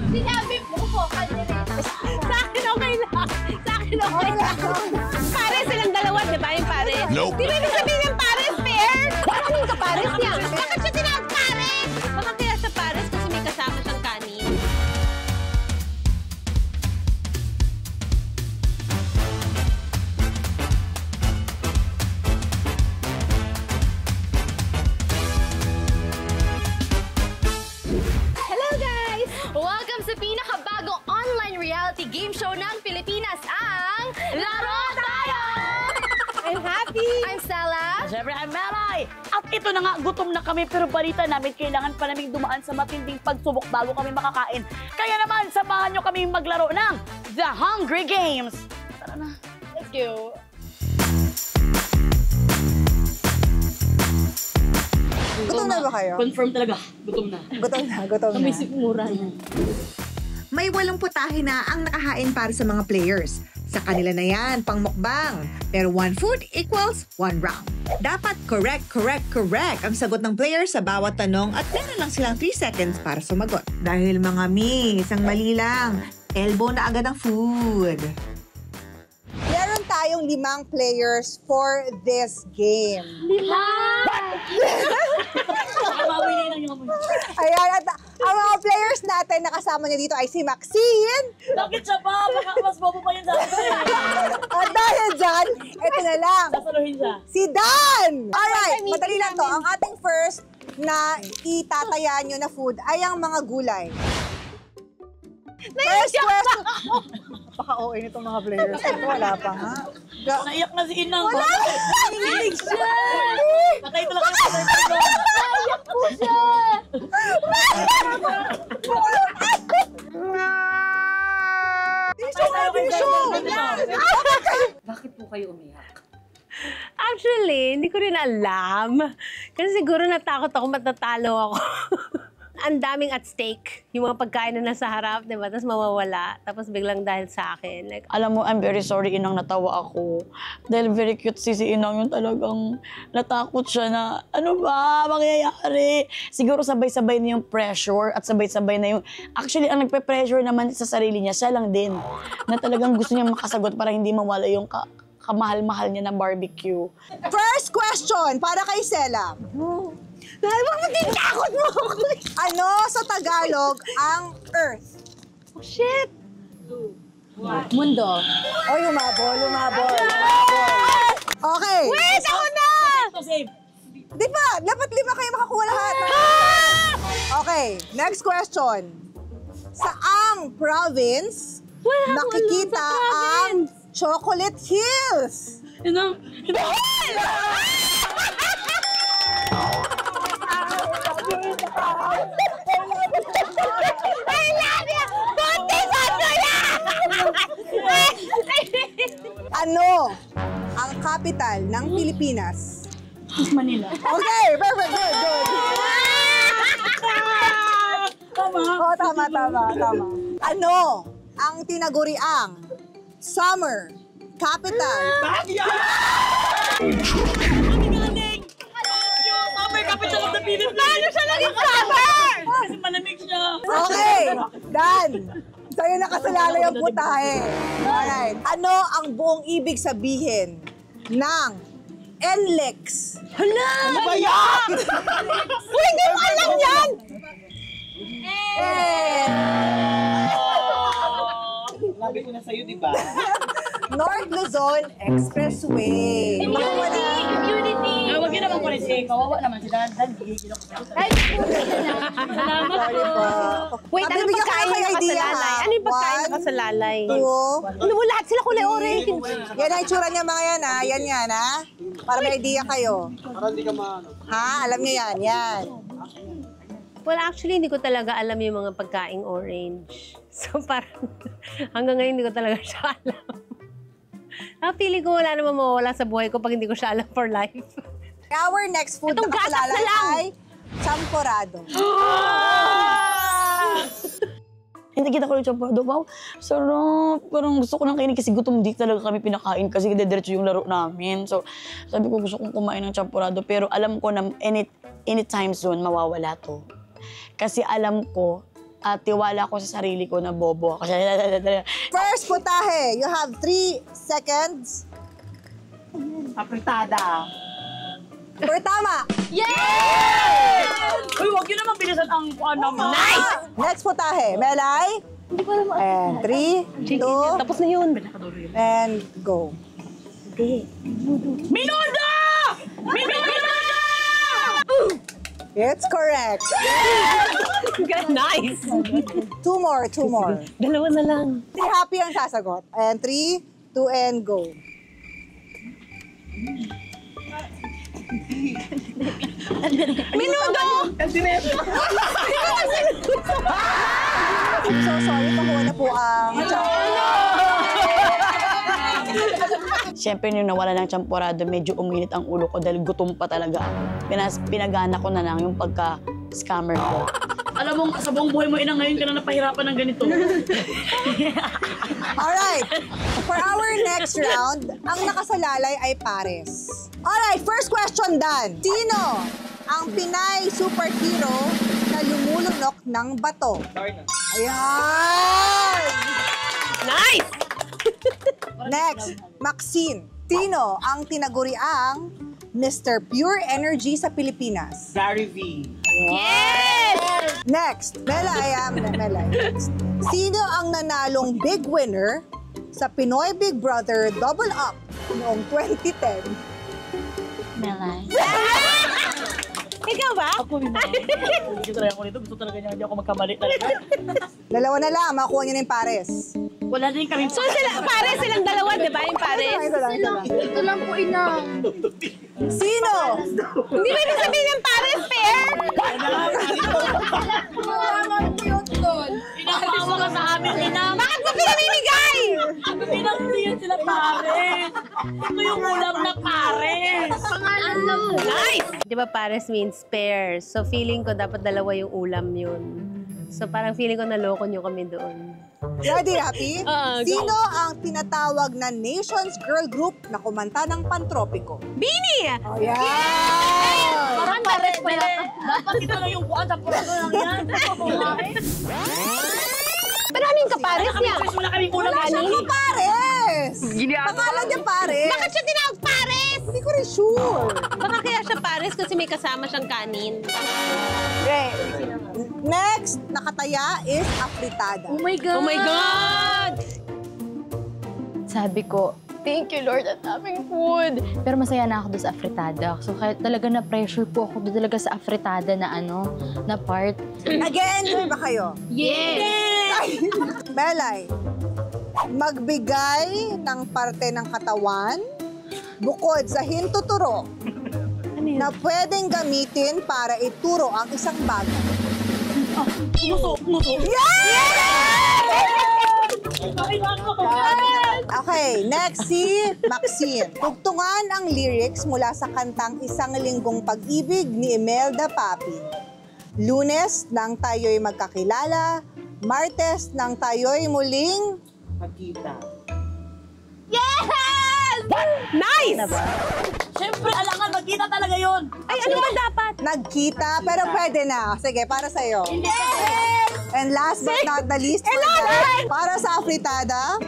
Sinabi mo po, sa akin okay lang. Sa akin okay lang. Pares silang dalawa, di ba yung pares? Nope. Di ba ibig sabihin yung pares, fair? Parang yung kapares niya. Bakit siya tinawag pares? Baka kaya siya pares kasi may kasama siyang kanin. Welcome sa pinakabagong online reality game show ng Pilipinas, ang Laro Tayo! I'm happy! I'm Stella. Siyempre, I'm Melay! At ito na nga, gutom na kami pero balita namin kailangan pa naming dumaan sa matinding pagsubok bago kami makakain. Kaya naman, samahan nyo kami maglaro ng The Hungry Games! Tara na. Let's go! Gutom na ba kayo? Confirm talaga, gutom na. Gutom na, gutom na. Mura. May 8 putahe na ang nakahain para sa mga players. Sa kanila na yan, pang mukbang. Pero 1 food equals 1 round. Dapat correct ang sagot ng players sa bawat tanong at meron lang silang 3 seconds para sumagot. Dahil mga miss, ang mali lang, elbow na agad ang food. Meron tayong 5 players for this game. Ayan, at ang mga players natin na kasama niyo dito ay si Maxine. Bakit siya ba? Baka mas bobo pa yun sa akin. At dahil dyan, ito na lang. Sasaluhin siya. Si Dan! Alright, madali lang to. Ang ating first na itataya nyo na food ay ang mga gulay. First question. Baka OA nitong mga players. Ito, wala pa nga. Naiyak na si Inang. Wala! Naiyak siya! Patay talaga sa Naiyak po siya! Bakit po kayo umiyak? Actually, hindi ko rin alam. Kasi siguro natakot ako, matatalo ako. Ang daming at stake. Yung mga pagkain na nasa harap, diba? Tapos mawawala. Tapos biglang dahil sa akin. Like, Alam mo, I'm very sorry, Inang, natawa ako. Dahil very cute si Inang, yung talagang natakot siya na, ano ba, mangyayari? Siguro sabay-sabay na yung pressure at sabay-sabay na yung... Actually, ang nagpe-pressure naman sa sarili niya, siya lang din. Na talagang gusto niya makasagot para hindi mawala yung kamahal-mahal niya na barbecue. First question para kay Sela. dahil bakit yung takot mo ako? Ano sa Tagalog ang Earth? Oh, shit! Mundo. Oy, humabol. Okay. Wait, ako na! Di ba? Dapat 5 kayo makakuha lahat. Okay, next question. Saang province makikita ang Chocolate Hills? Inang, I love you! Buntis-buntis na! Ano ang capital ng Pilipinas? Manila. Okay, perfect. Good. Tama. Oo, tama. Ano ang tinaguriang summer capital? Summer capital of the Philippines. Paano siya naging summer? Kasi malamig siya. Okay, Dan. Sa'yo nakasalalay ang putahe. Alright. Ano ang buong ibig sabihin ng NLEX? Hala! Ano ba yan? Hindi mo alam yan! Labi ko na sa'yo, di ba? North Luzon Expressway. Community! Huwag yun naman ko rin siya. Kawawa naman si Dan. Gigil ako siya. Salamat po. Wait, ano Bibigyan ko pagkain kayo ng idea, kasalalay? ha? Ano yung pagkain ng 1, kasalalay? 2, Ano mo, lahat sila kulay orange. Yan ang itsura niya mga yan, ha? Yan, ha? Para may idea kayo. Para hindi ka maano. Ha? Alam niyo yan. Well, actually, hindi ko talaga alam yung mga pagkaing orange. So, parang hanggang ngayon, hindi ko talaga siya alam. Feeling ko wala naman mawawala sa buhay ko pag hindi ko siya alam for life. Our next food Itong na gatas na kasalalay lang. ay champorado. Hindi kita ko yung champurado. Wow, sarap. Parang gusto ko nang kainin kasi gutom di talaga kami pinakain kasi dediretso yung laro namin. So, sabi ko gusto kong kumain ng champurado pero alam ko na anytime soon mawawala to. Kasi alam ko At tiwala ko sa sarili ko na bobo. Kasi First putahe, you have 3 seconds. apritada. For tama. Uy, wag yun naman bilisan ang naman. Nice! Next putahe, Melay. And 3, 2, Tapos na yun. and go. Minuda! Minuda! It's correct. Nice. 2 more, 2 more. Dalawa na lang. Si Happy ang sasagot. And 3, 2, and go. Minudo! I'm so sorry, pakuha na po ang... Siyempre, nung nawala ng champorado, medyo uminit ang ulo ko dahil gutom pa talaga. Pinagana ko na lang yung pagka-scammer ko. Alam mo, sa buong buhay mo, ina, ngayon ka na napahirapan ng ganito. Alright, for our next round, ang nakasalalay ay pares. Alright, first question done. Sino ang Pinay superhero na lumulunok ng bato? Ayan! Nice! Next, Maxine. Sino ang tinaguriang Mr. Pure Energy sa Pilipinas? Gary V. Yes! Next, Melay. Next. Sino ang nanalong big winner sa Pinoy Big Brother Double Up noong 2010? Melay. Ikaw ba? Ako rin naman. Hindi ko ako nito. Gusto talaga niya hindi ako magkamali talaga. Dalawa na lang, makuha niyo na yung pares. Wala din kami. So silang dalawa, di ba? Yung pares? Ito lang. Ito lang po, inang. Sino? Hindi ba ibig sabihin ng pares, fair? Pinapawa ka sa amin, ina. Bakit mo pinamimigay? Pinagdiyan sila pares. Ito yung ulam na pares. Pangalan lang po. Nice! Di ba pares means pairs? So feeling ko dapat dalawa yung ulam yun. So parang feeling ko naloko nyo kami doon. Ready, Happy? Go. Sino ang tinatawag na Nations Girl Group na kumanta ng Pantropiko? Bini! Oh, yeah! Parang pares pa yan. Dapat ito na yung kuwan sa purado lang yan. Pero ano yung kapares niya? Wala kaming ulam. Wala siyang pares! Pangalan niya pares! Bakit siya tinawag pares? Hindi ko rin sure. Baka kaya siya pares kasi may kasama siyang kanin. Okay. Next, nakataya is afritada. Oh my God! Oh my God! Sabi ko, thank you Lord at aming food. Pero masaya na ako doon sa afritada. So kaya talaga na-pressure po ako doon talaga sa afritada na na part. Again, ba kayo? Yes! Belay, magbigay ng parte ng katawan bukod sa hintuturo na pwedeng gamitin para ituro ang isang bagay. Okay, next si Maxine. Tugtungan ang lyrics mula sa kantang Isang Linggong Pag-ibig ni Imelda Papi. Lunes nang tayo'y magkakilala, Martes nang tayo'y muling... Magkita. Nice! Siyempre, alangan, magkita talaga yun. Ay, ano ba dapat? Nagkita, pero pwede na. Sige, para sa'yo. And last but not the least, para sa afritada,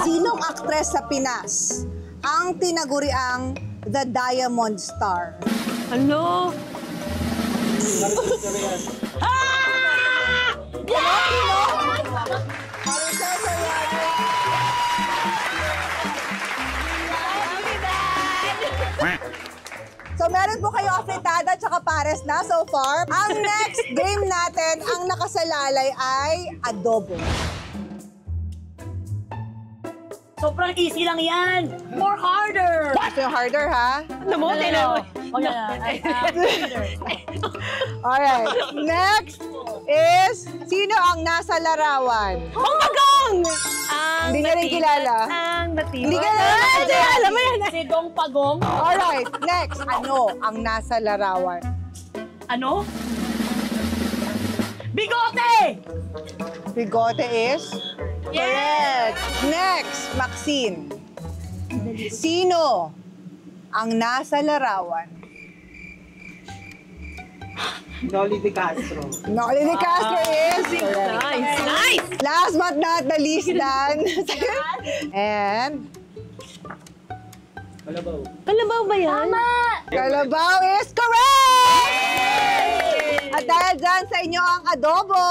sinong aktres sa Pinas ang tinaguriang The Diamond Star? Ano? So, meron po kayo afritada at saka pares na so far. Ang next game natin, ang nakasalalay ay adobo. Sobrang easy lang yan. More harder. Gusto yung harder, ha? Ano mo? Tino? Alright. Next is, sino ang nasa larawan? Oh, Magong! Hindi niya rin kilala. Ang batibot. Hindi ka na Alam mo yan. Si Dong Pagong. Alright, next. Ano ang nasa larawan? Ano? Bigote! Bigote is? Correct. Next, Maxine. Sino ang nasa larawan? Noli De Castro. Noli De Castro is correct. Nice! Nice! Last but not the least, Dan. And Kalabaw. Kalabaw ba yan? Kalabaw is correct! At dahil dyan sa inyo ang adobo.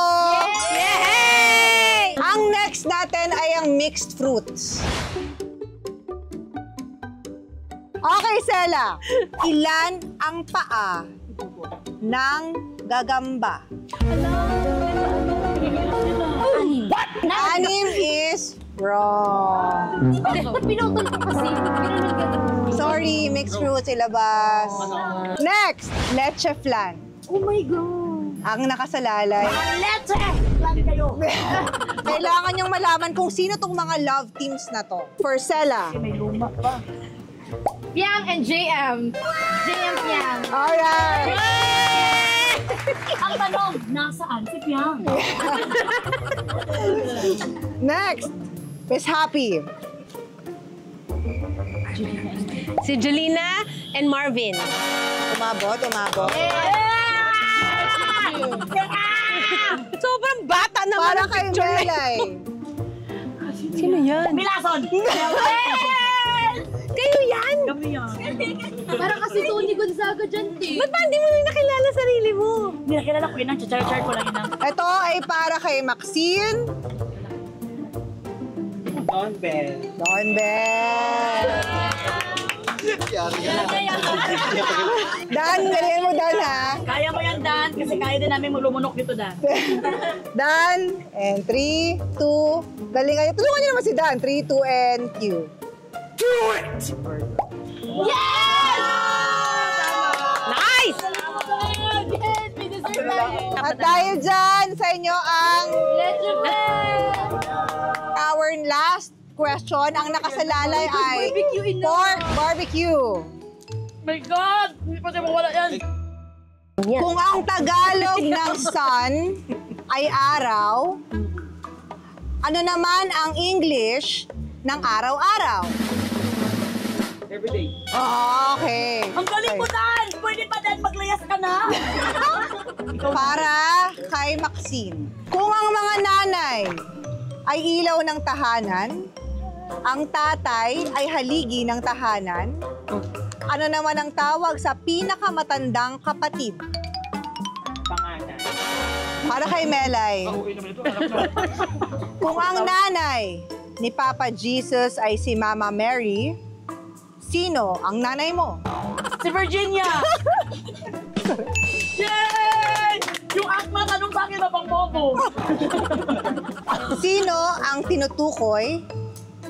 Yay! Ang next natin ay ang mixed fruits. Okay, Sela. Ilan ang paa ng gagamba? Anim is wrong. Pinutol ko kasi. Sorry, mixed fruits ilabas. Next, leche flan. Oh my God. Ang nakasalalay. Leche! Lang kayo. Kailangan niyong malaman kung sino tong mga love teams na to. For Sela. Piang and JM. JM Piang. Alright. Ang tanong, nasaan si Piang? Next, Miss Happy. Si Julina and Marvin. Umabot. Sobrang bata naman Para ang kay picture na Melay. Sino yan? Bilason! Kayo yan? Parang kasi Tony Gonzaga dyan, Ba't ba hindi mo na nakilala sarili mo? Hindi nakilala ko yun. Char-char ko lang yun. Ito ay para kay Maxine. Don Bell. Don Bell. Dan, galingan mo Dan ha. Kaya mo yan, Dan. Kasi kaya din namin lumunok dito, Dan. Dan, and 3, 2, galingan niyo. Tulungan niyo naman si Dan. 3, 2, and Q. Nice! At dahil dyan, sa inyo ang our last question. Ang nakasalalay ay pork barbecue. My God! Hindi pa tayo mawala yan. Kung ang Tagalog ng sun ay araw, ano naman ang English ng araw-araw? Everyday. Okay. Ang galing mo, Dan! Pwede pa, Dan, maglayas ka na. Para kay Maxine. Kung ang mga nanay ay ilaw ng tahanan, ang tatay ay haligi ng tahanan, ano naman ang tawag sa pinakamatandang kapatid? Pangalan. Para kay Melay. Pauwi naman ito. Alam na. Kung ang nanay ni Papa Jesus ay si Mama Mary, sino ang nanay mo? Si Virginia! Yay! Yung akma, tanong sa akin na pang bobo. Sino ang tinutukoy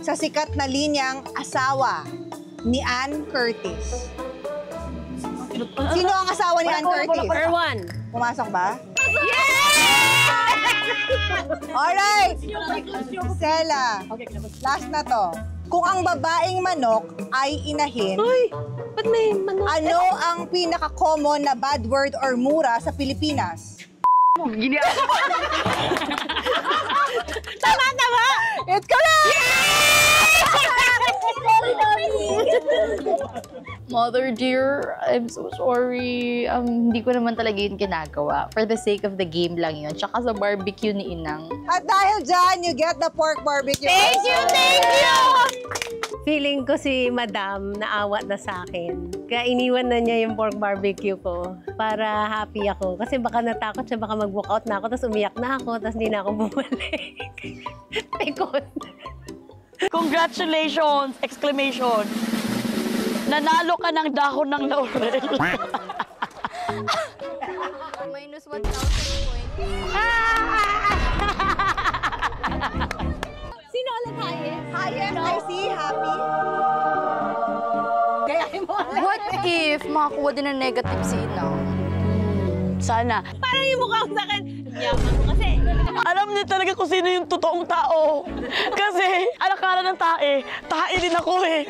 sa sikat na linyang asawa ni Ann Curtis? Sino ang asawa ni Ann Curtis? Erwan. Pumasok ba? Alright! Sela, last na to. Kung ang babaeng manok ay inahin, Uy, ba't may manok? ano ang pinaka-common na bad word or mura sa Pilipinas? Tama! It's correct! Mother dear, I'm so sorry. Hindi ko naman talaga yun ginagawa. For the sake of the game lang yun. Tsaka sa barbecue ni Inang. At dahil dyan, you get the pork barbecue. Thank you! Feeling ko si Madam naawa na sa akin. Kaya iniwan na niya yung pork barbecue ko para happy ako. Kasi baka natakot siya, baka mag-walk out na ako, tapos umiyak na ako, tapos hindi na ako bumalik. Pikot. Congratulations! Exclamation! Nanalo ka ng dahon ng laurel. Minus 1,000 points. Sino ulit highest? Highest, I see, happy. Gayahin mo. What if makakuha din ng negative si Inang? Sana. Parang yung mukha ko sa akin. Yaman mo kasi. Alam niya talaga kung sino yung totoong tao. Kasi, alakala ng tae din ako eh.